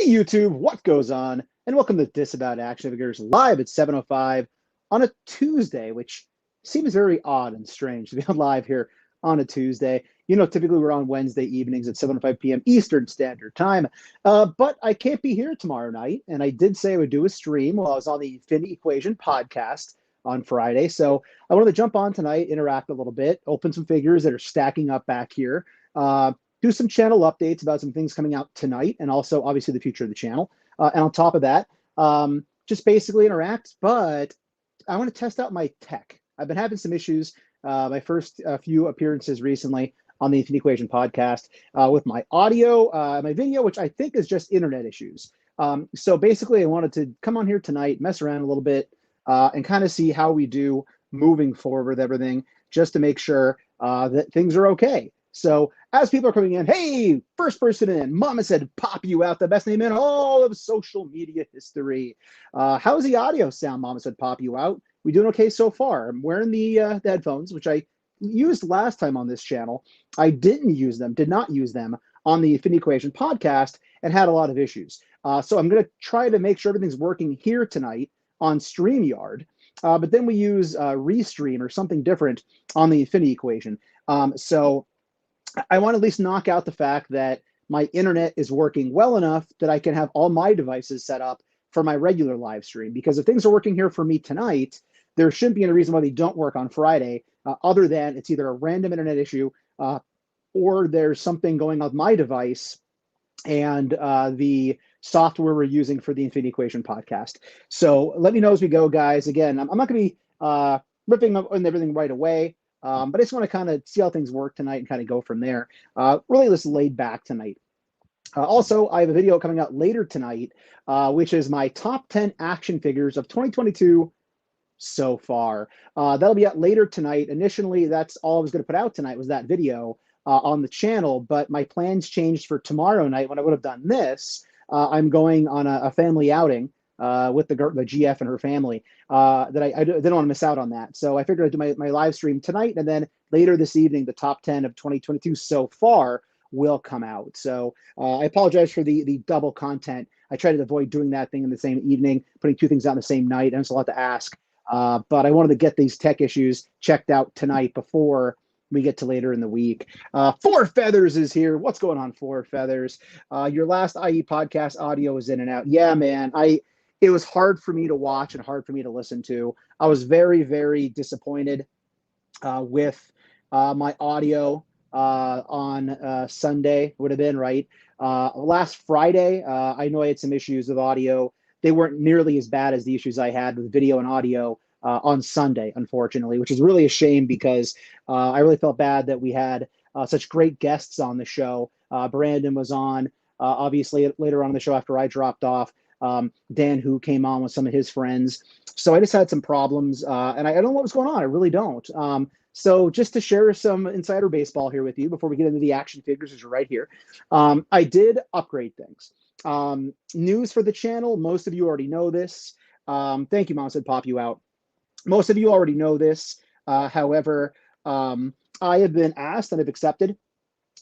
YouTube, what goes on? And welcome to This About Action Figures live at 7:05 on a Tuesday, which seems very odd and strange to be on live here on a Tuesday. You know, typically we're on Wednesday evenings at 7:05 p.m. Eastern Standard Time, but I can't be here tomorrow night, and I did say I would do a stream while I was on the Infinity Equation podcast on Friday. So I wanted to jump on tonight, interact a little bit, open some figures that are stacking up back here, do some channel updates about some things coming out tonight, and also obviously the future of the channel. And on top of that, just basically interact, but I want to test out my tech. I've been having some issues. My first few appearances recently on the Infinity Equation podcast with my audio, my video, which I think is just internet issues. So basically, I wanted to come on here tonight, mess around a little bit, and kind of see how we do moving forward with everything, just to make sure that things are okay. So as people are coming in, hey, first person in, Mama said, pop you out, the best name in all of social media history. How's the audio sound? Mama said, pop you out. We doing okay so far? I'm wearing the headphones, which I used last time on this channel. I did not use them on the Infinity Equation podcast and had a lot of issues. So I'm going to try to make sure everything's working here tonight on StreamYard. But then we use Restream or something different on the Infinity Equation. So I want to at least knock out the fact that my internet is working well enough that I can have all my devices set up for my regular live stream. Because if things are working here for me tonight, there shouldn't be any reason why they don't work on Friday, other than it's either a random internet issue or there's something going on with my device and the software we're using for the Infinity Equation podcast. So let me know as we go, guys. Again, I'm not going to be ripping on everything right away. But I just want to kind of see how things work tonight and kind of go from there. Really just laid back tonight. Also, I have a video coming out later tonight, which is my top 10 action figures of 2022 so far. That'll be out later tonight. Initially, that's all I was going to put out tonight was that video on the channel, but my plans changed for tomorrow night when I would have done this. I'm going on a family outing with the GF and her family, that I didn't want to miss out on that. So I figured I'd do my live stream tonight, and then later this evening, the top 10 of 2022 so far will come out. So I apologize for the double content. I try to avoid doing that thing in the same evening, putting two things out in the same night, and it's a lot to ask. But I wanted to get these tech issues checked out tonight before we get to later in the week. Four Feathers is here. What's going on, Four Feathers? Your last IE podcast audio is in and out. Yeah, man. It was hard for me to watch and hard for me to listen to. I was very, very disappointed with my audio on Sunday, would have been, right? Last Friday, I know I had some issues with audio. They weren't nearly as bad as the issues I had with video and audio on Sunday, unfortunately, which is really a shame because I really felt bad that we had such great guests on the show. Brandon was on, obviously, later on in the show after I dropped off. Dan, who came on with some of his friends. So I just had some problems, and I don't know what was going on. I really don't. So just to share some insider baseball here with you before we get into the action figures, as you're right here, I did upgrade things. News for the channel. Most of you already know this. Thank you, Mom said pop you out. Most of you already know this. However, I have been asked and have accepted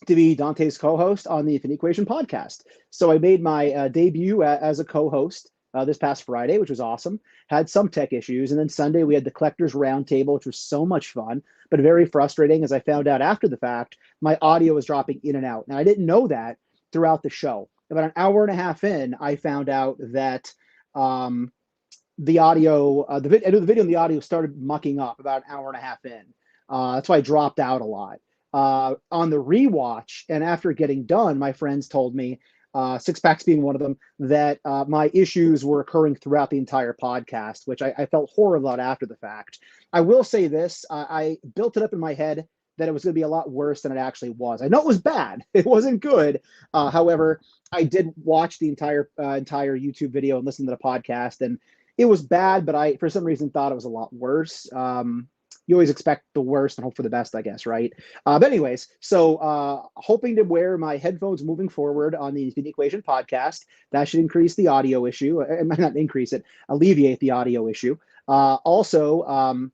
to be Dante's co-host on the Infinity Equation podcast. So I made my debut as a co-host this past Friday, which was awesome. Had some tech issues. And then Sunday we had the Collectors Roundtable, which was so much fun, but very frustrating as I found out after the fact, my audio was dropping in and out. Now I didn't know that throughout the show. About an hour and a half in, I found out that the audio, the video and the audio started mucking up about an hour and a half in. That's why I dropped out a lot. On the rewatch, and after getting done, my friends told me, Six Packs being one of them, that my issues were occurring throughout the entire podcast, which I felt horrible about after the fact. I will say this, I built it up in my head that it was going to be a lot worse than it actually was. I know it was bad. It wasn't good. However, I did watch the entire YouTube video and listen to the podcast, and it was bad, but I, for some reason, thought it was a lot worse. You always expect the worst and hope for the best, I guess, right? But anyways, so hoping to wear my headphones moving forward on the Infinity Equation podcast. That should increase the audio issue. It might not increase it, alleviate the audio issue. Also,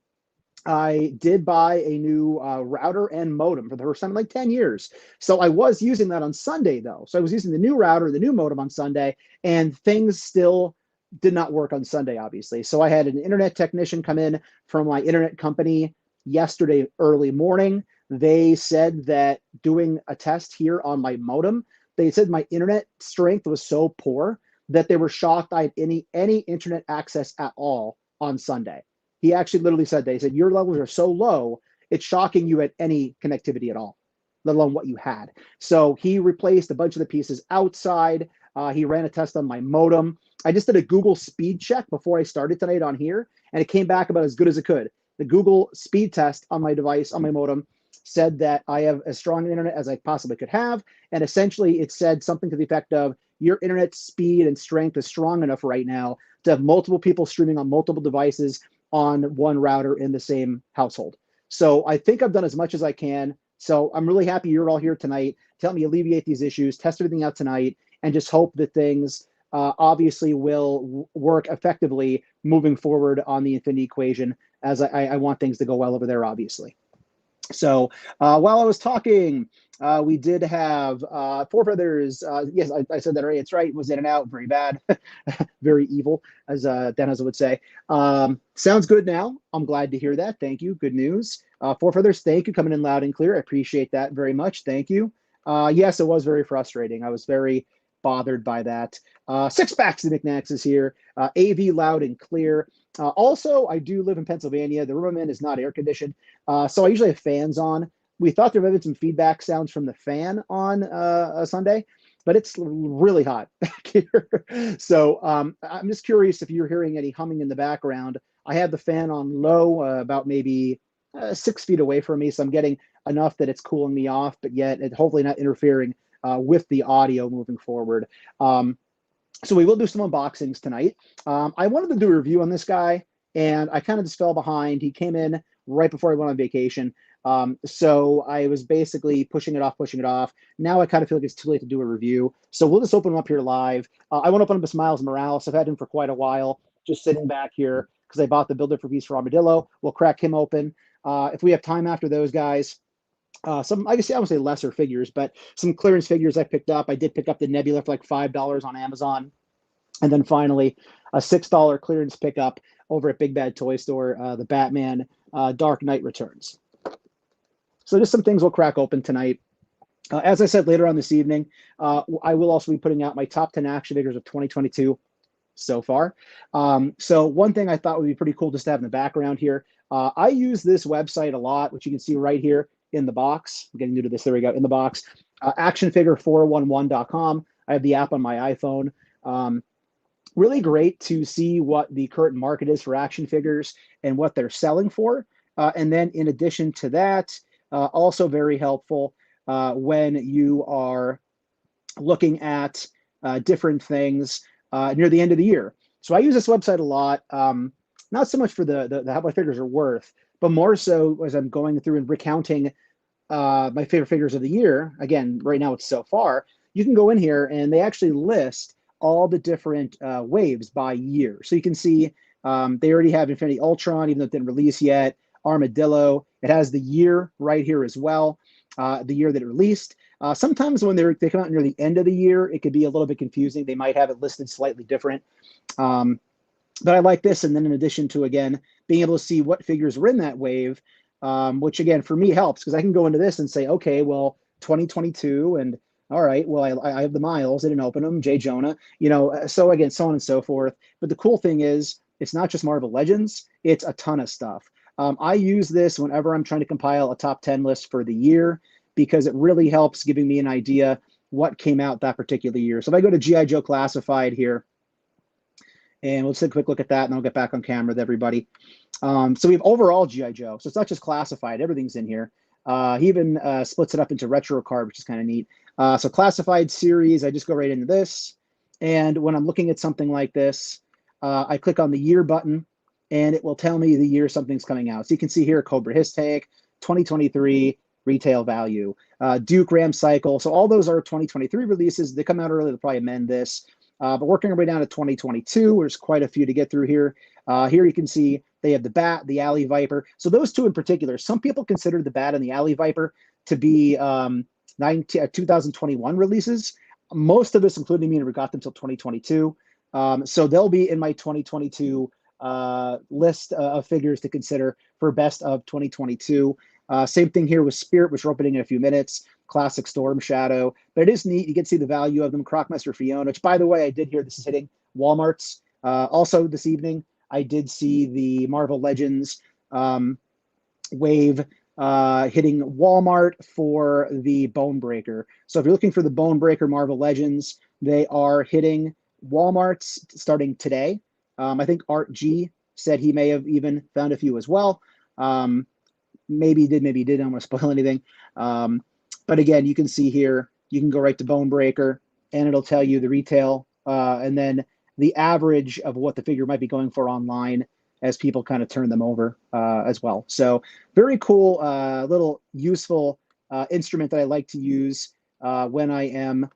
I did buy a new router and modem for the first time in like 10 years. So I was using that on Sunday though. So I was using the new router, the new modem on Sunday, and things still did not work on Sunday, obviously. So I had an internet technician come in from my internet company yesterday early morning. They said that doing a test here on my modem, they said my internet strength was so poor that they were shocked I had any internet access at all on Sunday. He actually literally said that. He said, your levels are so low, it's shocking you had any connectivity at all, let alone what you had. So he replaced a bunch of the pieces outside. He ran a test on my modem. I just did a Google speed check before I started tonight on here, and it came back about as good as it could. The Google speed test on my device, on my modem, said that I have as strong an internet as I possibly could have. And essentially it said something to the effect of, your internet speed and strength is strong enough right now to have multiple people streaming on multiple devices on one router in the same household. So I think I've done as much as I can. So I'm really happy you're all here tonight to help me alleviate these issues, test everything out tonight, and just hope that things obviously will work effectively moving forward on the infinity equation, as I want things to go well over there, obviously. So while I was talking, we did have Four Feathers. Yes, I said that right. It's right. It was in and out. Very bad. Very evil, as Dennis would say. Sounds good now. I'm glad to hear that. Thank you. Good news. Four Feathers, thank you. Coming in loud and clear. I appreciate that very much. Thank you. Yes, it was very frustrating. I was very bothered by that. Six Packs of McNax is here. AV loud and clear. Also, I do live in Pennsylvania. The room I'm in is not air conditioned. So I usually have fans on. We thought there might have been some feedback sounds from the fan on a Sunday, but it's really hot back here. So I'm just curious if you're hearing any humming in the background. I have the fan on low, about maybe 6 feet away from me. So I'm getting enough that it's cooling me off, but yet it hopefully not interfering with the audio moving forward. So we will do some unboxings tonight. I wanted to do a review on this guy, and I kind of just fell behind. He came in right before I went on vacation. So I was basically pushing it off. Now I kind of feel like it's too late to do a review. So we'll just open him up here live. I want to open up with Miles Morales. I've had him for quite a while, just sitting back here because I bought the Builder for Piece for Armadillo. We'll crack him open. If we have time after those guys, some, I guess I would say lesser figures, but some clearance figures I picked up. I did pick up the Nebula for like $5 on Amazon. And then finally, a $6 clearance pickup over at Big Bad Toy Store, the Batman Dark Knight Returns. So just some things we'll crack open tonight. As I said, later on this evening, I will also be putting out my top 10 action figures of 2022 so far. So one thing I thought would be pretty cool just to have in the background here. I use this website a lot, which you can see right here in the box. I'm getting new to this. There we go. In the box, actionfigure411.com. I have the app on my iPhone. Really great to see what the current market is for action figures and what they're selling for. And then in addition to that, also very helpful when you are looking at different things near the end of the year. So I use this website a lot, not so much for the how my figures are worth, but more so as I'm going through and recounting my favorite figures of the year. Again, right now it's so far. You can go in here and they actually list all the different waves by year. So you can see they already have Infinity Ultron, even though it didn't release yet. Armadillo. It has the year right here as well, the year that it released. Sometimes when they come out near the end of the year, it could be a little bit confusing. They might have it listed slightly different. But I like this. And then in addition to, again, being able to see what figures were in that wave, which again, for me helps because I can go into this and say, okay, well, 2022 and all right, well, I have the Miles, I didn't open them, J. Jonah, you know, so again, so on and so forth. But the cool thing is it's not just Marvel Legends, it's a ton of stuff. I use this whenever I'm trying to compile a top 10 list for the year because it really helps giving me an idea what came out that particular year. So if I go to G.I. Joe Classified here, and we'll take a quick look at that, and I'll get back on camera with everybody. So we have overall G.I. Joe. So it's not just classified. Everything's in here. He even splits it up into retro card, which is kind of neat. So classified series, I just go right into this. And when I'm looking at something like this, I click on the year button, and it will tell me the year something's coming out. So you can see here, Cobra His Tank, 2023 retail value. Duke Ram Cycle. So all those are 2023 releases. They come out early. They'll probably amend this. But working our way down to 2022, there's quite a few to get through here. Here you can see They have the Bat, the Alley Viper. So those two in particular, some people consider the Bat and the Alley Viper to be 2021 releases. Most of us, including me, never got them until 2022. So they'll be in my 2022 list of figures to consider for best of 2022. Same thing here with Spirit, which we're opening in a few minutes. Classic Storm Shadow. But it is neat. You can see the value of them. Crockmaster Fiona, which, by the way, I did hear this is hitting Walmart's. Also this evening, I did see the Marvel Legends wave hitting Walmart for the Bone Breaker. So if you're looking for the Bone Breaker Marvel Legends, they are hitting Walmart's starting today. I think Art G said he may have even found a few as well. Maybe he did, maybe he didn't. I don't want to spoil anything. But again, you can see here, you can go right to Bone Breaker and it'll tell you the retail and then the average of what the figure might be going for online as people kind of turn them over as well. So very cool, little useful instrument that I like to use when I am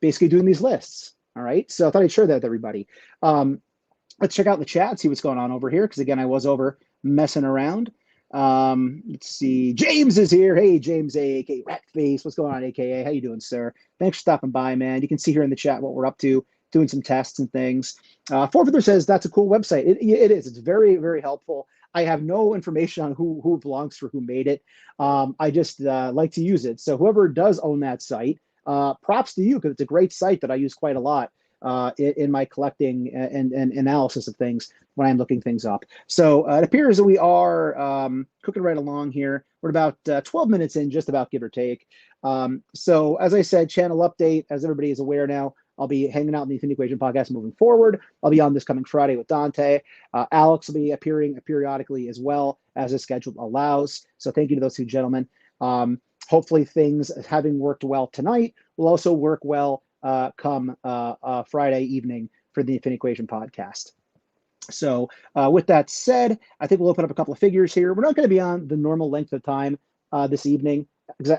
basically doing these lists. All right, so I thought I'd share that with everybody. Let's check out the chat, see what's going on over here, because again, I was over messing around. Let's see, James is here. Hey, James, aka Ratface. What's going on, aka? How you doing, sir? Thanks for stopping by, man. You can see here in the chat what we're up to, doing some tests and things. Forfeiter says that's a cool website. It is. It's very, very helpful. I have no information on who belongs for who made it. I just like to use it. So whoever does own that site, props to you, because it's a great site that I use quite a lot in my collecting and analysis of things when I'm looking things up. So it appears that we are cooking right along here. We're about 12 minutes in, just about, give or take. So as I said, channel update, as everybody is aware now, I'll be hanging out in the Infinity Equation podcast moving forward. I'll be on this coming Friday with Dante. Alex will be appearing periodically as well, as his schedule allows. So thank you to those two gentlemen. Hopefully things, having worked well tonight, will also work well come Friday evening for the Infinity Equation podcast. So with that said, I think we'll open up a couple of figures here. We're not going to be on the normal length of time this evening.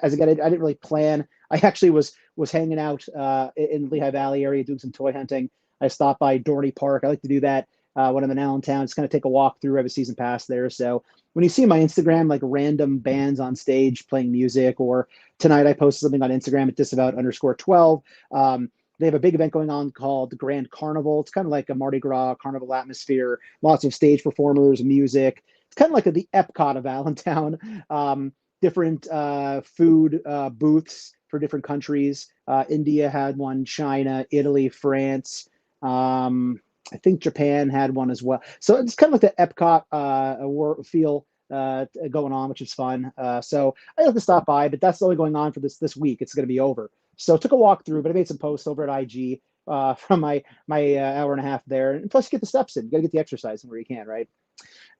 As again, I didn't really plan. I actually was hanging out in Lehigh Valley area doing some toy hunting. I stopped by Dorney Park. I like to do that when I'm in Allentown. Just kind of take a walk through. I have a season pass there. So when you see my Instagram, like random bands on stage playing music, or tonight I posted something on Instagram at disabout_12. They have a big event going on called the Grand Carnival. It's kind of like a Mardi Gras carnival atmosphere. Lots of stage performers, music. It's kind of like the Epcot of Allentown. Different food booths for different countries. India had one, China, Italy, France. I think Japan had one as well. So it's kind of like the Epcot feel going on, which is fun. So I have to stop by, but that's only going on for this week. It's going to be over. So took a walk through, but I made some posts over at IG from my hour and a half there. And plus, you get the steps in. You got to get the exercise in where you can, right?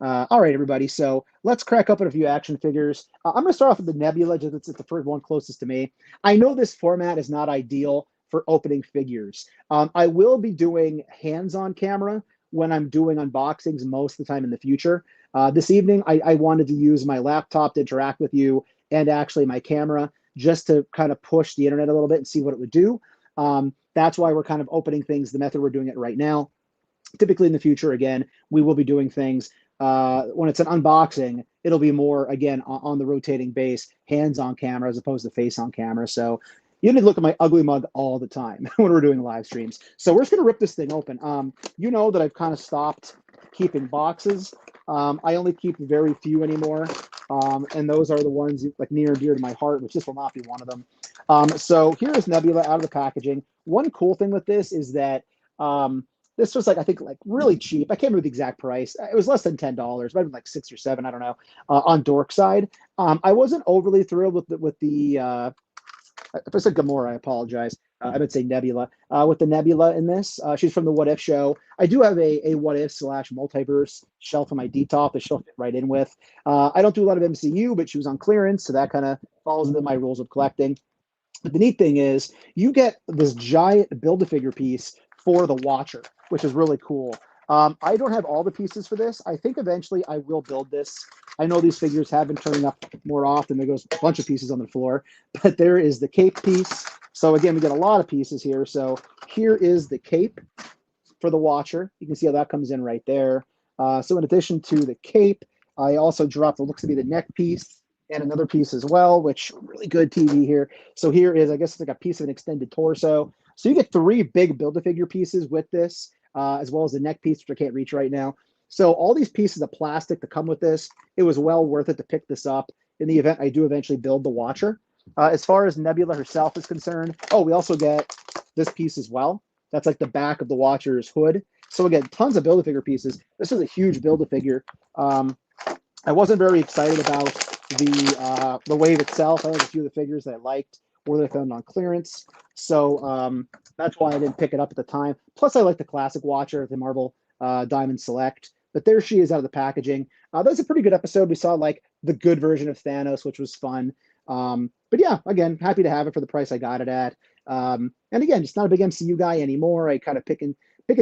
All right, everybody. So let's crack up at a few action figures. I'm going to start off with the Nebula, just it's the first one closest to me. I know this format is not ideal for opening figures. I will be doing hands-on camera when I'm doing unboxings most of the time in the future. This evening, I wanted to use my laptop to interact with you and actually my camera just to kind of push the internet a little bit and see what it would do. That's why we're kind of opening things the method we're doing it right now. Typically in the future, again, we will be doing things when it's an unboxing, it'll be more, again, on the rotating base, hands-on camera as opposed to face-on camera. So you need to look at my ugly mug all the time when we're doing live streams. So we're just going to rip this thing open. You know that I've kind of stopped keeping boxes. I only keep very few anymore. And those are the ones like near and dear to my heart, which this will not be one of them. So here is Nebula out of the packaging. One cool thing with this is that this was I think really cheap. I can't remember the exact price. It was less than $10, might have been like 6 or 7, I don't know, on Dork side. I wasn't overly thrilled with the if I said Gamora, I apologize. I would say Nebula. With the Nebula in this, she's from the What If show. I do have a What If / Multiverse shelf in my D-top that she'll fit right in with. I don't do a lot of MCU, but she was on clearance, so that kind of falls into my rules of collecting. But the neat thing is you get this giant Build-A-Figure piece for the Watcher, which is really cool. I don't have all the pieces for this. I think eventually I will build this. I know these figures have been turning up more often. There goes a bunch of pieces on the floor, but there is the cape piece. So again, we get a lot of pieces here. So here is the cape for the Watcher. You can see how that comes in right there. So in addition to the cape, I also dropped what looks to be the neck piece and another piece as well, which really good TV here. So here is, I guess it's like a piece of an extended torso. So you get 3 big Build-A-Figure pieces with this, as well as the neck piece, which I can't reach right now. So all these pieces of plastic that come with this, it was well worth it to pick this up in the event I do eventually build the Watcher. As far as Nebula herself is concerned, oh, we also get this piece as well. That's like the back of the Watcher's hood. So again, tons of Build-A-Figure pieces. This is a huge Build-A-Figure. I wasn't very excited about the wave itself. I had a few of the figures that I liked or that I found on clearance. So that's why I didn't pick it up at the time. Plus, I like the classic Watcher, the Marvel Diamond Select. But there she is out of the packaging. That was a pretty good episode. We saw like the good version of Thanos, which was fun. But yeah, again, happy to have it for the price I got it at. And again, just not a big MCU guy anymore. I kind of pick and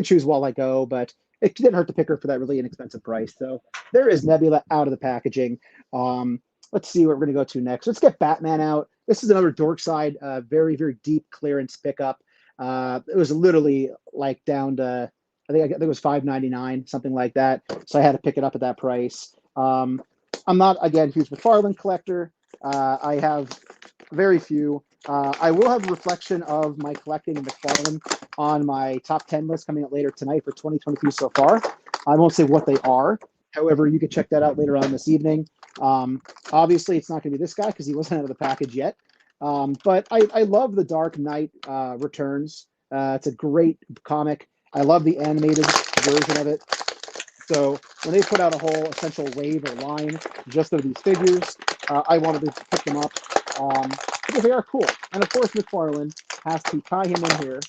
choose while I go, but it didn't hurt to pick her for that really inexpensive price. So there is Nebula out of the packaging. Let's see what we're going to go to next. Let's get Batman out. This is another Dorkside, very, very deep clearance pickup. It was literally like down to, I think it was $5.99, something like that. So I had to pick it up at that price. I'm not, again, huge McFarlane collector. I have very few. I will have a reflection of my collecting of McFarlane on my top 10 list coming out later tonight for 2022 so far. I won't say what they are. However, you can check that out later on this evening. Obviously, it's not going to be this guy because he wasn't out of the package yet. But I love the Dark Knight Returns. It's a great comic. I love the animated version of it. So when they put out a whole essential wave or line just of these figures, I wanted to pick them up because they are cool. And of course, McFarlane has to tie him in here,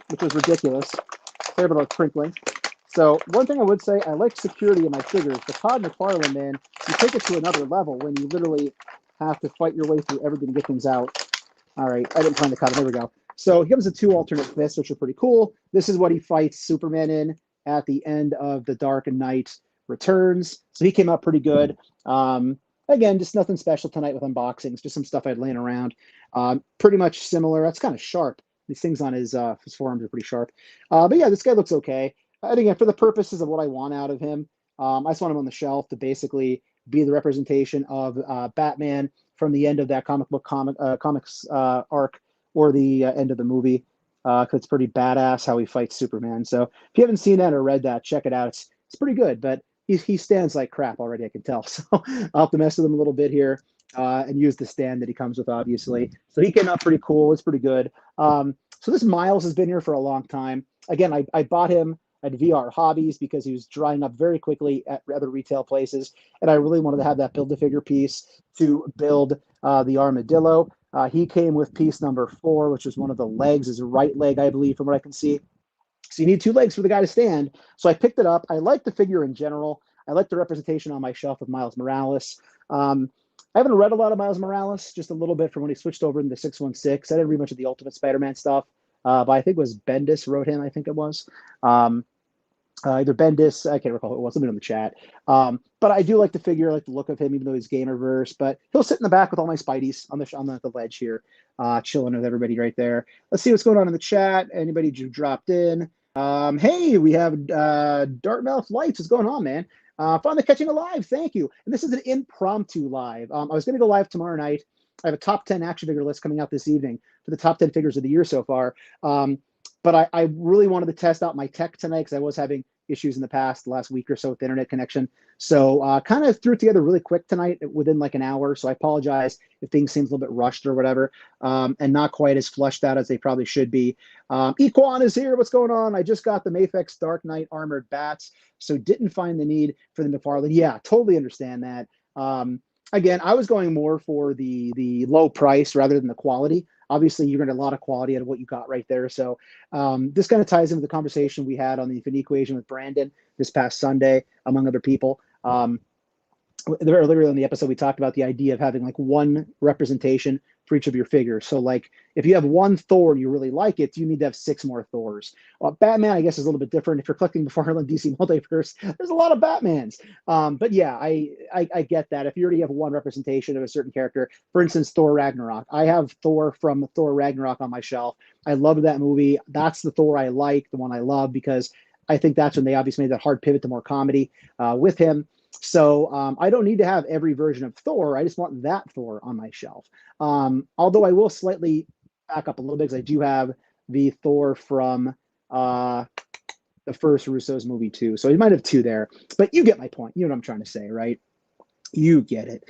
which was ridiculous. Sorry about the crinkling. So one thing I would say, I like security in my figures. The Todd McFarlane, man, you take it to another level when you literally have to fight your way through everything to get things out. All right, I didn't plan the cut. There we go. So he comes with 2 alternate fists, which are pretty cool. This is what he fights Superman at the end of the Dark Knight Returns. So he came out pretty good. Again, just nothing special tonight with unboxings, just some stuff I'd laying around. Pretty much similar. That's kind of sharp. These things on his forearms are pretty sharp. But yeah, this guy looks okay. And again, for the purposes of what I want out of him, I just want him on the shelf to basically be the representation of Batman from the end of that comics arc or the end of the movie. It's pretty badass how he fights Superman. So if you haven't seen that or read that, check it out. It's pretty good, but he stands like crap already, I can tell. So I'll have to mess with him a little bit here and use the stand that he comes with, obviously. So he came out pretty cool. It's pretty good. So this Miles has been here for a long time. Again, I bought him at VR Hobbies because he was drying up very quickly at other retail places, and I really wanted to have that Build-A-Figure piece to build the armadillo. He came with piece number 4, which is one of the legs, his right leg, I believe, from what I can see. So you need 2 legs for the guy to stand. So I picked it up. I like the figure in general. I like the representation on my shelf of Miles Morales. I haven't read a lot of Miles Morales, just a little bit from when he switched over into 616. I didn't read much of the Ultimate Spider-Man stuff, but I think it was Bendis wrote him, I think it was. Either Bendis, I can't recall who it was, let me know in the chat. But I do like the figure, I like the look of him, even though he's Gamerverse. But he'll sit in the back with all my Spideys on the ledge here, chilling with everybody right there. Let's see what's going on in the chat. Anybody dropped in? Hey, we have Dartmouth Lights. What's going on, man? Finally catching a live. Thank you. And this is an impromptu live. I was going to go live tomorrow night. I have a top 10 action figure list coming out this evening for the top 10 figures of the year so far. But I really wanted to test out my tech tonight because I was having issues in the last week or so with the internet connection. So kind of threw it together really quick tonight within like an hour. So I apologize if things seems a little bit rushed or whatever, and not quite as flushed out as they probably should be. Equan is here. What's going on? I just got the Mafex Dark Knight Armored Bats, so didn't find the need for the McFarlane. Yeah, totally understand that. Again, I was going more for the low price rather than the quality. Obviously, you're going to get a lot of quality out of what you got right there. So this kind of ties into the conversation we had on the Infinite Equation with Brandon this past Sunday, among other people. Earlier in the episode, we talked about the idea of having like one representation for each of your figures. So like if you have one Thor and you really like it, you need to have 6 more Thors. Batman, I guess, is a little bit different. If you're collecting the McFarlane DC Multiverse, there's a lot of Batmans. But yeah, I get that. If you already have one representation of a certain character, for instance, Thor Ragnarok. I have Thor from Thor Ragnarok on my shelf. I love that movie. That's the Thor I like, the one I love, because I think that's when they obviously made that hard pivot to more comedy with him. So I don't need to have every version of Thor. I just want that Thor on my shelf. Although I will slightly back up a little bit because I do have the Thor from the first Russo's movie too. So he might have two there, but you get my point. You know what I'm trying to say, right? You get it.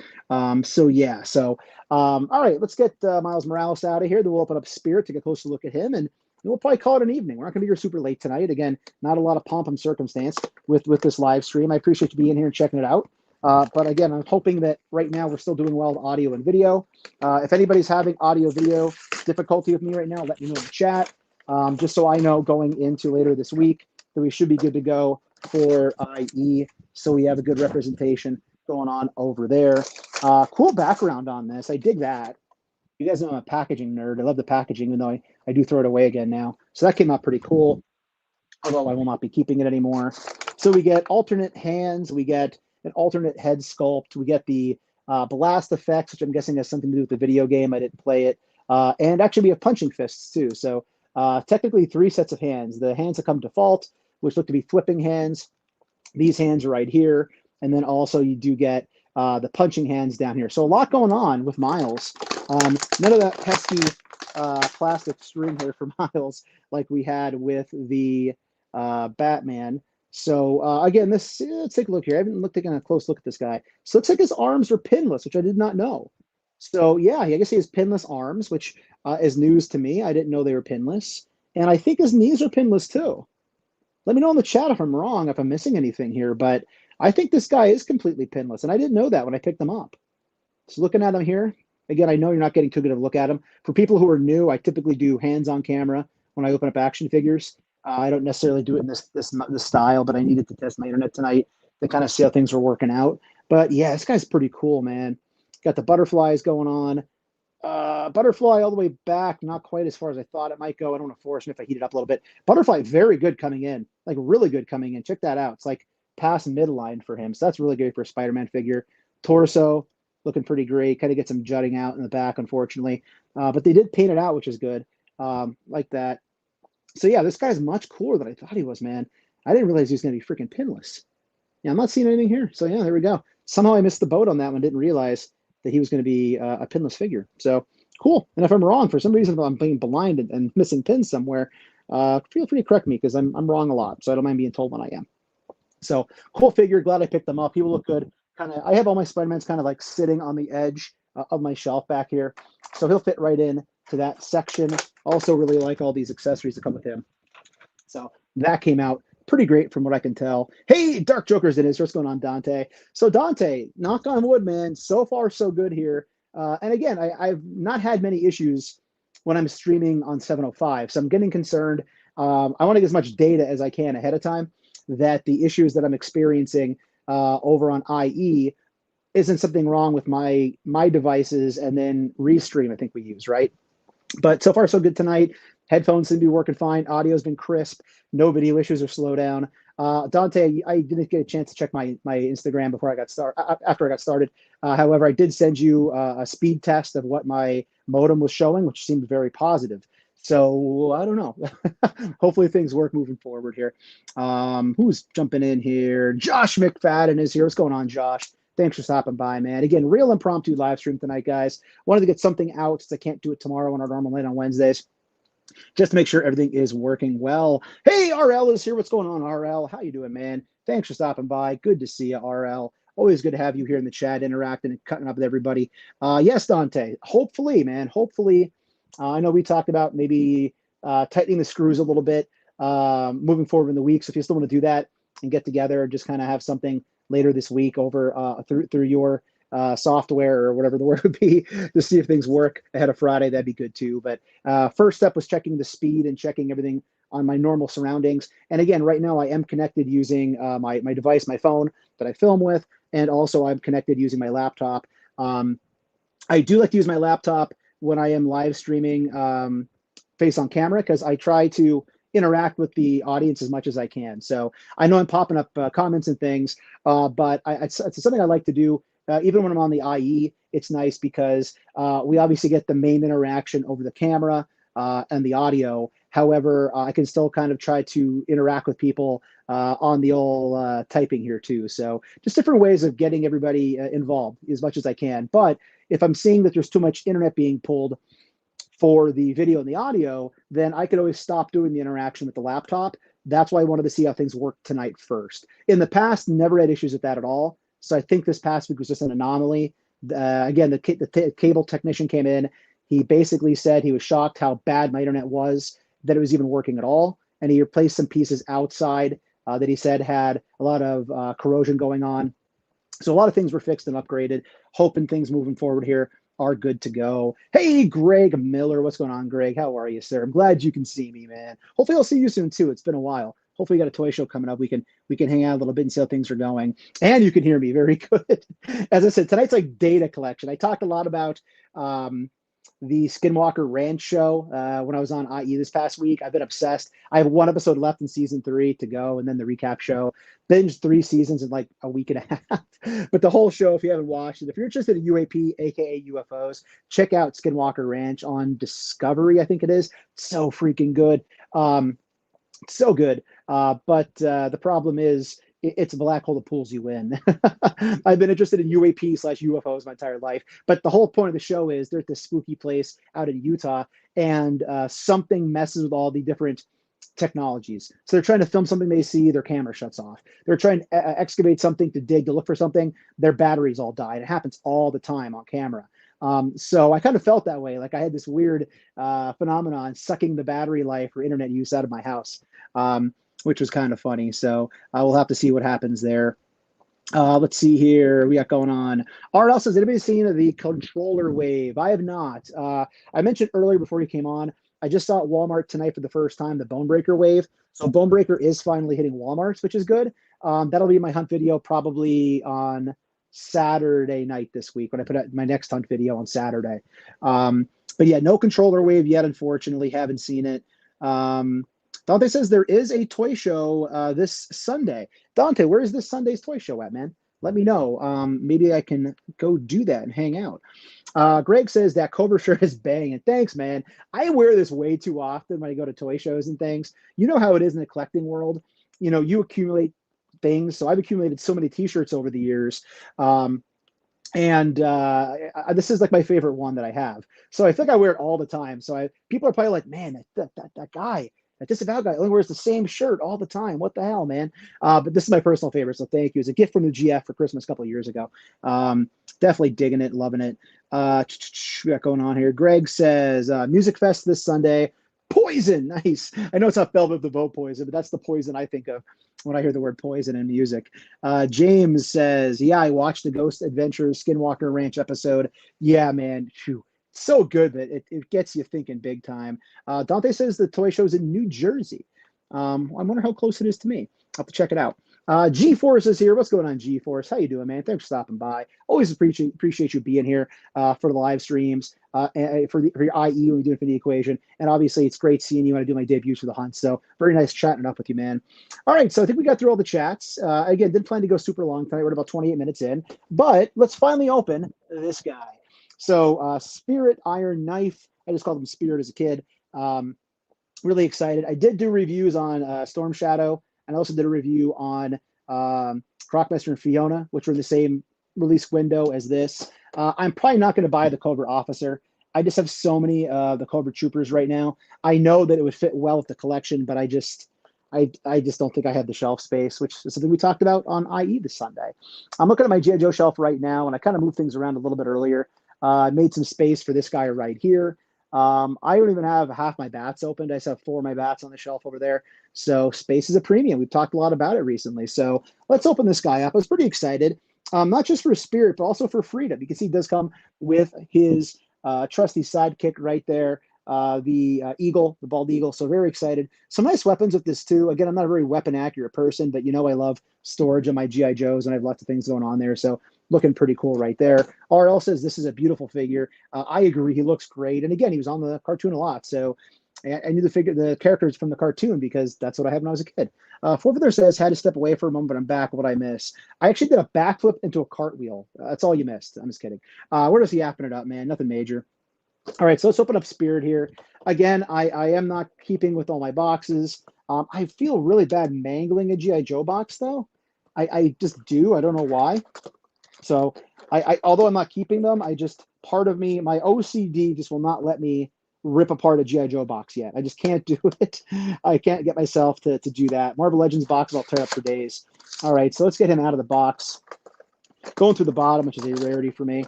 So yeah. So all right, let's get Miles Morales out of here. Then we'll open up Sprit to get a closer look at him, and we'll probably call it an evening. We're not going to be here super late tonight. Again, not a lot of pomp and circumstance with this live stream. I appreciate you being here and checking it out. But again, I'm hoping that right now we're still doing well with audio and video. If anybody's having audio video difficulty with me right now, let me know in the chat. Just so I know going into later this week that we should be good to go for IE. So we have a good representation going on over there. Cool background on this. I dig that. You guys know I'm a packaging nerd. I love the packaging, even though I do throw it away again now. So that came out pretty cool, although I will not be keeping it anymore. So we get alternate hands. We get an alternate head sculpt. We get the blast effects, which I'm guessing has something to do with the video game. I didn't play it. And actually, we have punching fists, too. So technically 3 sets of hands. The hands that come default, which look to be flipping hands. These hands are right here. And then also you do get the punching hands down here. So a lot going on with Miles. None of that pesky plastic string here for Miles like we had with the Batman. So again, let's take a look here. I haven't taken a close look at this guy. So it looks like his arms are pinless, which I did not know. So yeah, I guess he has pinless arms, which is news to me. I didn't know they were pinless. And I think his knees are pinless too. Let me know in the chat if I'm wrong, if I'm missing anything here, but I think this guy is completely pinless, and I didn't know that when I picked him up. So looking at him here, again, I know you're not getting too good of a look at him. For people who are new, I typically do hands on camera when I open up action figures. I don't necessarily do it in this style, but I needed to test my internet tonight to kind of see how things were working out. But yeah, this guy's pretty cool, man. Got the butterflies going on. Butterfly all the way back, not quite as far as I thought it might go. I don't want to force him if I heat it up a little bit. Butterfly, very good coming in, like really good coming in. Check that out. It's like past midline for him. So that's really good for a Spider-Man figure. Torso, looking pretty great. Kind of get some jutting out in the back, unfortunately. But they did paint it out, which is good. Like that. So yeah, this guy's much cooler than I thought he was, man. I didn't realize he was going to be freaking pinless. Yeah, I'm not seeing anything here. So yeah, there we go. Somehow I missed the boat on that one. Didn't realize that he was going to be a pinless figure. So cool. And if I'm wrong, for some reason, if I'm being blind and missing pins somewhere, feel free to correct me because I'm wrong a lot. So I don't mind being told when I am. So cool figure. Glad I picked them up. He will look good. I have all my Spider-Mans kind of like sitting on the edge of my shelf back here. So he'll fit right in to that section. Also really like all these accessories that come with him. So that came out pretty great from what I can tell. Hey, Dark Joker's in it. What's going on, Dante? So Dante, knock on wood, man. So far, so good here. And again, I've not had many issues when I'm streaming on 705. So I'm getting concerned. I want to get as much data as I can ahead of time that the issues that I'm experiencing over on IE isn't something wrong with my devices and then Restream, I think we use, right? But so far, so good tonight. Headphones seem to be working fine. Audio's been crisp. No video issues or slowdown. Dante, I didn't get a chance to check my Instagram before I got started. After I got started, however, I did send you a speed test of what my modem was showing, which seemed very positive. So I don't know. Hopefully things work moving forward here. Who's jumping in here? Josh McFadden is here. What's going on, Josh? Thanks for stopping by, man. Again, real impromptu live stream tonight, guys. Wanted to get something out since I can't do it tomorrow on our normal night on Wednesdays. Just to make sure everything is working well. Hey, RL is here. What's going on, RL? How you doing, man? Thanks for stopping by. Good to see you, RL. Always good to have you here in the chat, interacting and cutting up with everybody. Yes, Dante. Hopefully, man. Hopefully, I know we talked about maybe tightening the screws a little bit moving forward in the week. So if you still want to do that and get together, just kind of have something later this week over through your software or whatever the word would be to see if things work ahead of Friday, that'd be good too. But first step was checking the speed and checking everything on my normal surroundings. And again, right now I am connected using my device, my phone that I film with, and also I'm connected using my laptop. I do like to use my laptop when I am live streaming face on camera because I try to interact with the audience as much as I can. So I know I'm popping up comments and things, but it's something I like to do. Even when I'm on the IE, it's nice because we obviously get the main interaction over the camera and the audio. However, I can still kind of try to interact with people on the old typing here too. So just different ways of getting everybody involved as much as I can. But if I'm seeing that there's too much internet being pulled for the video and the audio, then I could always stop doing the interaction with the laptop. That's why I wanted to see how things work tonight first. In the past, never had issues with that at all. So I think this past week was just an anomaly. Again, the cable technician came in. He basically said he was shocked how bad my internet was, that it was even working at all. And he replaced some pieces outside that he said had a lot of corrosion going on. So a lot of things were fixed and upgraded, hoping things moving forward here are good to go. Hey, Greg Miller, what's going on, Greg? How are you, sir? I'm glad you can see me, man. Hopefully I'll see you soon too. It's been a while. Hopefully we got a toy show coming up. We can hang out a little bit and see how things are going. And you can hear me very good. As I said, tonight's like data collection. I talked a lot about the Skinwalker Ranch show when I was on IE this past week. I've been obsessed. I have one episode left in season 3 to go, and then the recap show. Binged 3 seasons in like a week and a half. But the whole show, if you haven't watched it, if you're interested in UAP, aka UFOs, check out Skinwalker Ranch on Discovery, I think it is. So freaking good. So good. But the problem is, it's a black hole that pulls you in. I've been interested in UAP/UFOs my entire life, but the whole point of the show is they're at this spooky place out in Utah, and something messes with all the different technologies. So they're trying to film something they see, their camera shuts off. They're trying to excavate something to dig, to look for something, their batteries all die. It happens all the time on camera. So I kind of felt that way. Like I had this weird phenomenon sucking the battery life for internet use out of my house. Which was kind of funny. So I will have to see what happens there. Let's see here. We got going on. RL says, anybody seen the controller wave? I have not. I mentioned earlier before you came on, I just saw at Walmart tonight for the first time, the Bonebreaker wave. So Bonebreaker is finally hitting Walmarts, which is good. That'll be my hunt video probably on Saturday night this week when I put out my next hunt video on Saturday. But yeah, no controller wave yet, unfortunately. Haven't seen it. Dante says there is a toy show this Sunday. Dante, where is this Sunday's toy show at, man? Let me know. Maybe I can go do that and hang out. Greg says that Cobra shirt is banging. Thanks, man. I wear this way too often when I go to toy shows and things. You know how it is in the collecting world. You know, you accumulate things. So I've accumulated so many T-shirts over the years. And this is like my favorite one that I have. So I think I wear it all the time. So people are probably like, man, that guy. That disavowed guy only wears the same shirt all the time. What the hell, man? But this is my personal favorite, so thank you. It's a gift from the GF for Christmas a couple of years ago. Definitely digging it, loving it. We got going on here. Greg says, Music Fest this Sunday. Poison, nice. I know it's not Velvet of the Vote Poison, but that's the poison I think of when I hear the word poison in music. James says, yeah, I watched the Ghost Adventures Skinwalker Ranch episode. Yeah, man, phew. So good that it gets you thinking big time. Dante says the toy show's in New Jersey. I wonder how close it is to me. I'll have to check it out. G-Force is here. What's going on, G-Force? How you doing, man? Thanks for stopping by. Always appreciate you being here for the live streams, and for your IE when we do it for the equation. And obviously, it's great seeing you when I do my debuts for the hunt. So very nice chatting up with you, man. All right, so I think we got through all the chats. Again, didn't plan to go super long tonight. We're about 28 minutes in. But let's finally open this guy. So Spirit Iron Knife. I just called him Spirit as a kid. Really excited. I did do reviews on Storm Shadow, and I also did a review on Crockmaster and Fiona, which were in the same release window as this. I'm probably not going to buy the Cobra Officer. I just have so many the Cobra Troopers right now. I know that it would fit well with the collection, but I just don't think I have the shelf space, which is something we talked about on IE this Sunday. I'm looking at my G.I. Joe shelf right now, and I kind of moved things around a little bit earlier. Made some space for this guy right here. I don't even have half my bats opened. I just have 4 of my bats on the shelf over there. So space is a premium. We've talked a lot about it recently. So let's open this guy up. I was pretty excited, not just for Spirit, but also for Freedom. You can see he does come with his trusty sidekick right there, the eagle, the bald eagle. So very excited. Some nice weapons with this too. Again, I'm not a very weapon accurate person, but you know I love storage of my G.I. Joes, and I have lots of things going on there. So looking pretty cool right there. RL says this is a beautiful figure. I agree. He looks great. And again, he was on the cartoon a lot. So I knew the characters from the cartoon because that's what I had when I was a kid. Forfeither says, had to step away for a moment, but I'm back. What I miss? I actually did a backflip into a cartwheel. That's all you missed. I'm just kidding. We're just yapping it up, man. Nothing major. All right, so let's open up Spirit here. Again, I am not keeping with all my boxes. I feel really bad mangling a G.I. Joe box, though. I just do. I don't know why. So although I'm not keeping them, I just, part of me, my OCD just will not let me rip apart a G.I. Joe box yet. I just can't do it. I can't get myself to do that. Marvel Legends boxes I'll tear up for days. All right, so let's get him out of the box. Going through the bottom, which is a rarity for me.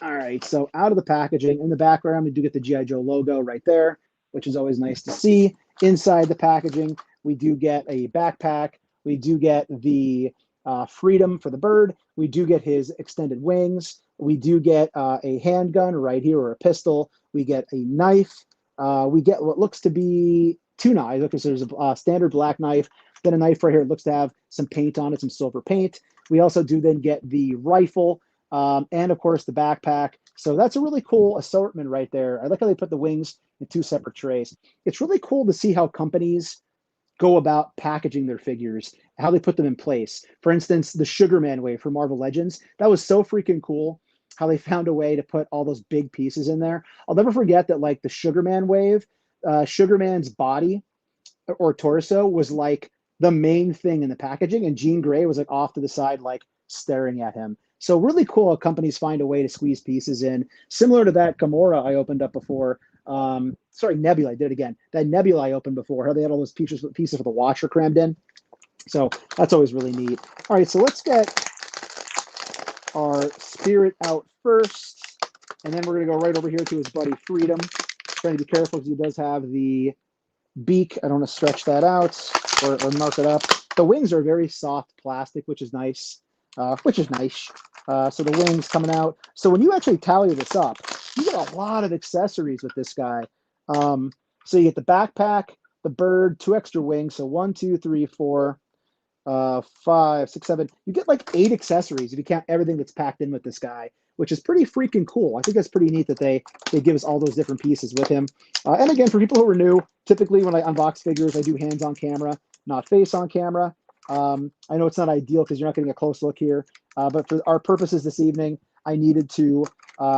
All right, so out of the packaging, in the background, we do get the G.I. Joe logo right there, which is always nice to see. Inside the packaging, we do get a backpack. We do get the freedom for the bird. We do get his extended wings. We do get a handgun right here, or a pistol. We get a knife. We get what looks to be two knives. Okay, so there's a standard black knife, then a knife right here. It looks to have some paint on it, some silver paint. We also do then get the rifle, and of course the backpack. So that's a really cool assortment right there. I like how they put the wings in two separate trays. It's really cool to see how companies go about packaging their figures, how they put them in place. For instance, the Sugarman wave for Marvel Legends, that was so freaking cool how they found a way to put all those big pieces in there. I'll never forget that, like, the Sugarman wave, Sugarman's body or torso was like the main thing in the packaging, and Jean Grey was like off to the side, like staring at him. So really cool how companies find a way to squeeze pieces in, similar to that Gamora I opened up before. Sorry, Nebula. I did it again. That Nebula I opened before, how they had all those pieces for the Watcher crammed in. So that's always really neat. All right, so let's get our Spirit out first, and then we're going to go right over here to his buddy Freedom. Trying to be careful because he does have the beak. I don't want to stretch that out or mark it up. The wings are very soft plastic, which is nice. So the wings coming out. So when you actually tally this up, you get a lot of accessories with this guy. So you get the backpack, the bird, two extra wings. So 1, 2, 3, 4, 5, 6, 7. You get like 8 accessories if you count everything that's packed in with this guy, which is pretty freaking cool. I think that's pretty neat that they give us all those different pieces with him. And again, for people who are new, typically when I unbox figures, I do hands on camera, not face on camera. I know it's not ideal because you're not getting a close look here, but for our purposes this evening, I needed to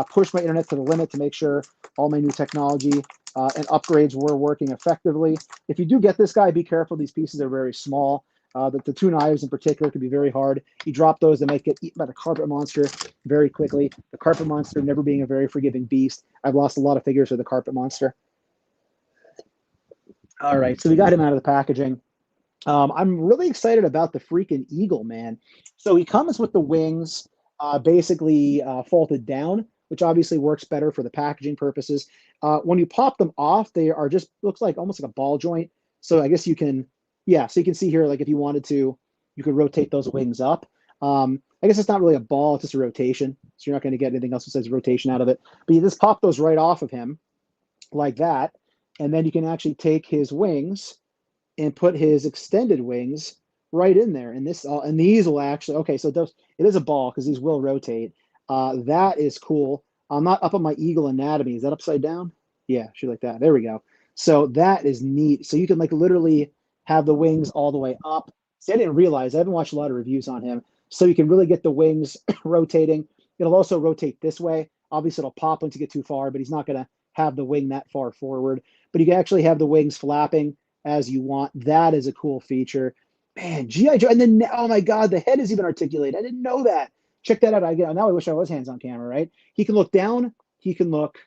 push my internet to the limit to make sure all my new technology and upgrades were working effectively. If you do get this guy, be careful. These pieces are very small. The two knives in particular can be very hard. You drop those, they might get eaten by the carpet monster very quickly. The carpet monster never being a very forgiving beast. I've lost a lot of figures with the carpet monster. All right, so we got him out of the packaging. I'm really excited about the freaking eagle, man. So he comes with the wings basically folded down, which obviously works better for the packaging purposes. When you pop them off, they are just, looks like almost like a ball joint. So I guess you can, yeah, so you can see here, like if you wanted to, you could rotate those wings up. I guess it's not really a ball, it's just a rotation. So you're not going to get anything else besides rotation out of it. But you just pop those right off of him like that. And then you can actually take his wings and put his extended wings right in there. And this, and these will actually, okay, so it is a ball because these will rotate. That is cool. I'm not up on my eagle anatomy. Is that upside down? Yeah, should like that. There we go. So that is neat. So you can like literally have the wings all the way up. See, I didn't realize, I haven't watched a lot of reviews on him. So you can really get the wings rotating. It'll also rotate this way. Obviously it'll pop once you get too far, but he's not going to have the wing that far forward. But you can actually have the wings flapping as you want. That is a cool feature. Man, G.I. Joe. And then, oh my God, the head is even articulated. I didn't know that. Check that out. Now I wish I was hands on camera, right? He can look down. He can look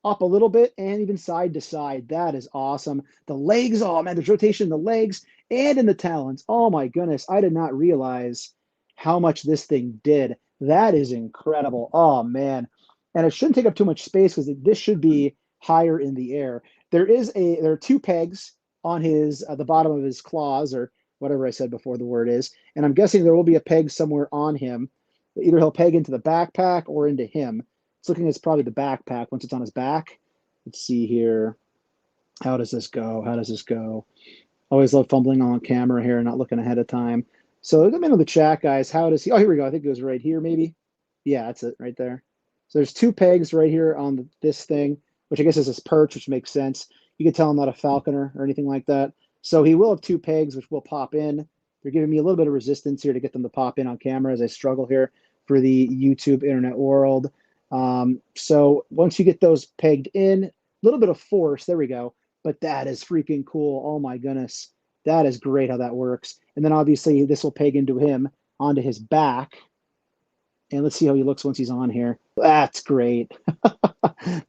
up a little bit and even side to side. That is awesome. The legs, oh man, there's rotation in the legs and in the talons. Oh my goodness. I did not realize how much this thing did. That is incredible. Oh man. And it shouldn't take up too much space because this should be higher in the air. There are 2 pegs on his the bottom of his claws, or whatever I said before the word is. And I'm guessing there will be a peg somewhere on him. Either he'll peg into the backpack or into him. It's looking as probably the backpack once it's on his back. Let's see here. How does this go? How does this go? Always love fumbling on camera here and not looking ahead of time. So let me know in the chat, guys. How does he? Oh, here we go. I think it goes right here, maybe. Yeah, that's it right there. So there's 2 pegs right here on this thing, which I guess is his perch, which makes sense. You can tell I'm not a falconer or anything like that. So he will have 2 pegs, which will pop in. They're giving me a little bit of resistance here to get them to pop in on camera as I struggle here for the YouTube internet world. So once you get those pegged in, a little bit of force, there we go. But that is freaking cool. Oh my goodness. That is great how that works. And then obviously this will peg into him onto his back. And let's see how he looks once he's on here. That's great.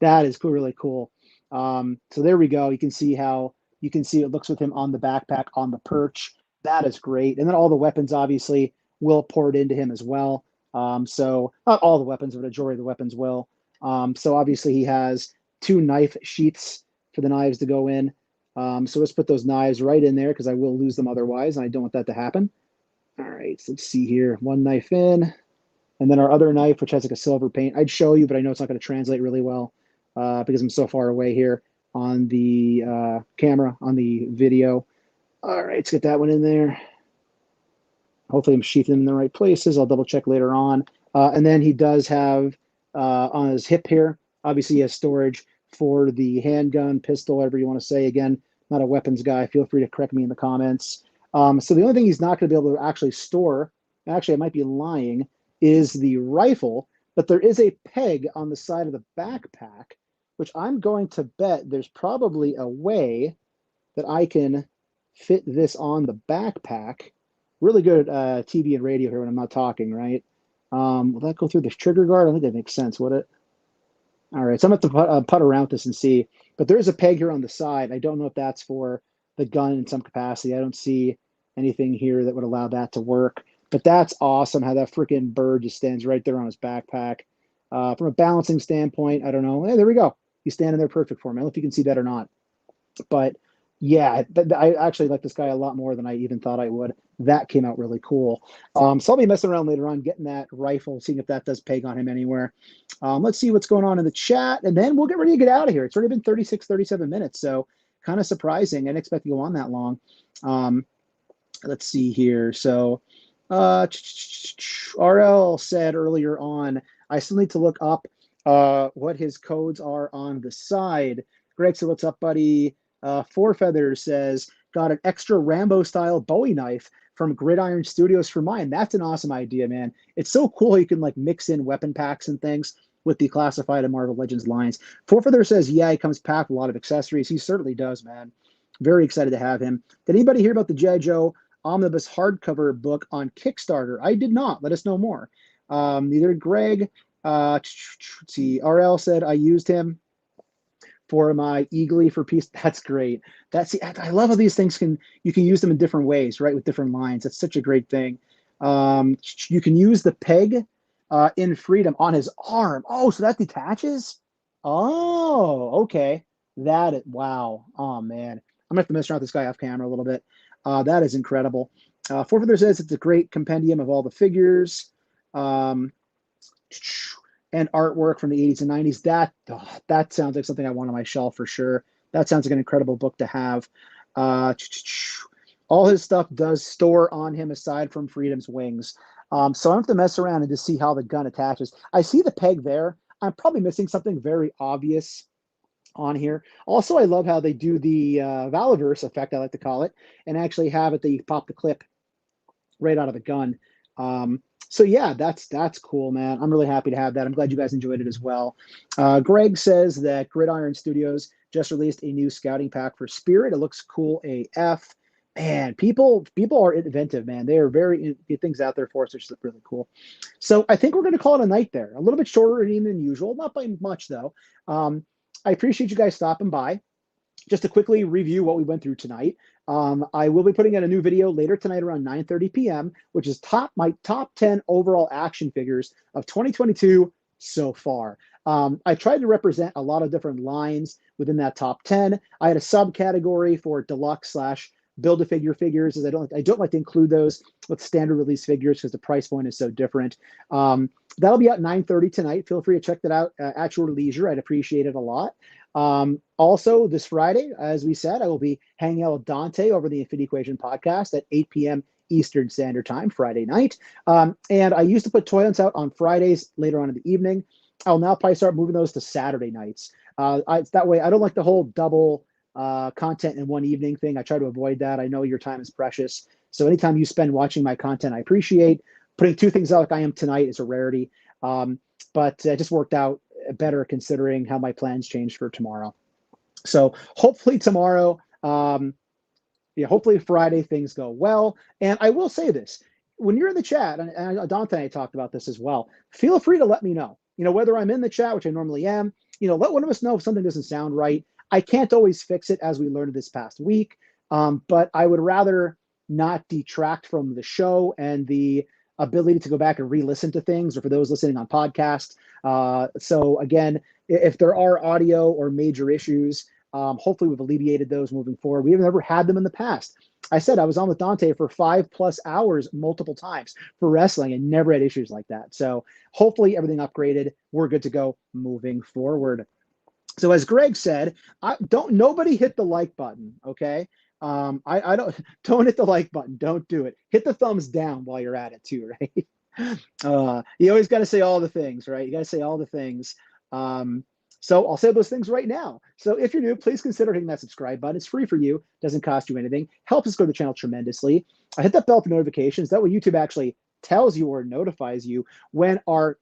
That is cool, really cool. So there we go. You can see it looks with him on the backpack on the perch. That is great. And then all the weapons obviously will port into him as well. So not all the weapons, but a majority of the weapons will. So obviously he has 2 knife sheaths for the knives to go in. So let's put those knives right in there because I will lose them otherwise, and I don't want that to happen. All right, so let's see here. 1 knife in. And then our other knife, which has like a silver paint. I'd show you, but I know it's not going to translate really well because I'm so far away here on the camera, on the video. All right, let's get that one in there. Hopefully I'm sheathing them in the right places. I'll double check later on. And then he does have on his hip here, obviously he has storage for the handgun, pistol, whatever you want to say. Again, not a weapons guy. Feel free to correct me in the comments. So the only thing he's not going to be able to actually store, actually I might be lying, is the rifle, but there is a peg on the side of the backpack, which I'm going to bet there's probably a way that I can fit this on the backpack. Really good at TV and radio here when I'm not talking, right? Will that go through the trigger guard? I think that makes sense, would it? All right, so I'm going to have to putt around with this and see. But there's a peg here on the side. I don't know if that's for the gun in some capacity. I don't see anything here that would allow that to work. But that's awesome how that freaking bird just stands right there on his backpack. From a balancing standpoint, I don't know. Hey, there we go. He's standing there perfect for me. I don't know if you can see that or not. But yeah, I actually like this guy a lot more than I even thought I would. That came out really cool. So I'll be messing around later on, getting that rifle, seeing if that does peg on him anywhere. Let's see what's going on in the chat, and then we'll get ready to get out of here. It's already been 36, 37 minutes, so kind of surprising. I didn't expect to go on that long. Let's see here. So RL said earlier on, I still need to look up what his codes are on the side. Greg said, what's up, buddy? Four Feathers says, got an extra Rambo-style Bowie knife from Gridiron Studios for mine. That's an awesome idea, man. It's so cool you can like mix in weapon packs and things with the classified and Marvel Legends lines. Four Feathers says, yeah, he comes packed with a lot of accessories. He certainly does, man. Very excited to have him. Did anybody hear about the G.I. Joe Omnibus hardcover book on Kickstarter? I did not. Let us know more. Neither Greg. Let's see. RL said, I used him for my Eagly for Peace. That's great. I love how these things you can use them in different ways, right? With different lines. That's such a great thing. You can use the peg in Freedom on his arm. Oh, so that detaches? Oh, okay. Wow. Oh man. I'm gonna have to mess around with this guy off camera a little bit. That is incredible. Forfeither says it's a great compendium of all the figures. And artwork from the 80s and 90s. That sounds like something I want on my shelf for sure. That sounds like an incredible book to have. All his stuff does store on him aside from Freedom's wings. So I have to mess around and just see how the gun attaches. I see the peg there. I'm probably missing something very obvious on here. Also, I love how they do the Valiverse effect, I like to call it, and actually have it that you pop the clip right out of the gun. So yeah, that's cool, man. I'm really happy to have that. I'm glad you guys enjoyed it as well. Greg says that Gridiron Studios just released a new scouting pack for Spirit. It looks cool AF. Man, people are inventive, man. They are very things out there for us, which is really cool. So I think we're going to call it a night there. A little bit shorter than usual, not by much though. I appreciate you guys stopping by. Just to quickly review what we went through tonight, I will be putting out a new video later tonight around 9:30 p.m., which is my top 10 overall action figures of 2022 so far. I tried to represent a lot of different lines within that top 10. I had a subcategory for deluxe / build-a-figure figures, as I don't like to include those with standard release figures because the price point is so different. That'll be at 9:30 tonight. Feel free to check that out at your leisure. I'd appreciate it a lot. Also, this Friday, as we said, I will be hanging out with Dante over the Infinity Equation podcast at 8 p.m. Eastern Standard Time, Friday night. And I used to put Toylants out on Fridays later on in the evening. I'll now probably start moving those to Saturday nights. That way, I don't like the whole double content in one evening thing. I try to avoid that. I know your time is precious. So anytime you spend watching my content, I appreciate. Putting two things out like I am tonight is a rarity. but it just worked out better considering how my plans changed for tomorrow. So hopefully tomorrow, hopefully Friday things go well. And I will say this, when you're in the chat, and Dante and I talked about this as well, feel free to let me know, whether I'm in the chat, which I normally am, let one of us know if something doesn't sound right. I can't always fix it, as we learned this past week, but I would rather not detract from the show and the ability to go back and re-listen to things, or for those listening on podcast. So again, if there are audio or major issues, hopefully we've alleviated those moving forward. We've never had them in the past. I said I was on with Dante for 5+ hours multiple times for wrestling and never had issues like that. So hopefully everything upgraded. We're good to go moving forward. So as Greg said, nobody hit the like button, okay? I don't hit the like button. Don't do it. Hit the thumbs down while you're at it too, right? You always got to say all the things, right? You got to say all the things. So I'll say those things right now. So if you're new, please consider hitting that subscribe button. It's free for you. Doesn't cost you anything. Helps us grow the channel tremendously. Hit that bell for notifications. That way YouTube actually tells you or notifies you when our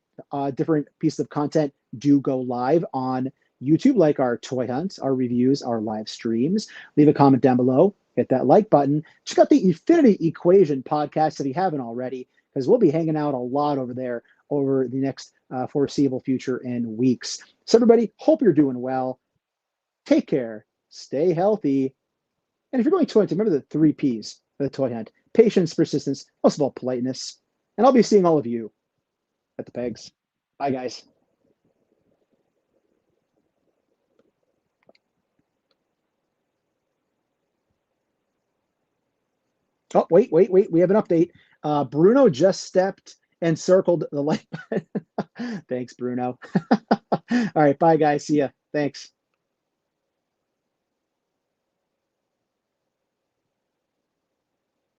different pieces of content do go live on YouTube, like our toy hunts, our reviews, our live streams. Leave a comment down below. Hit that like button. Check out the Infinity Equation podcast if you haven't already, because we'll be hanging out a lot over there over the next foreseeable future and weeks. So everybody, hope you're doing well. Take care. Stay healthy. And if you're going toy hunting, remember the 3 Ps for the toy hunt: patience, persistence, most of all, politeness. And I'll be seeing all of you at the pegs. Bye, guys. Oh, wait. We have an update. Bruno just stepped and circled the like button. Thanks, Bruno. All right. Bye, guys. See ya. Thanks.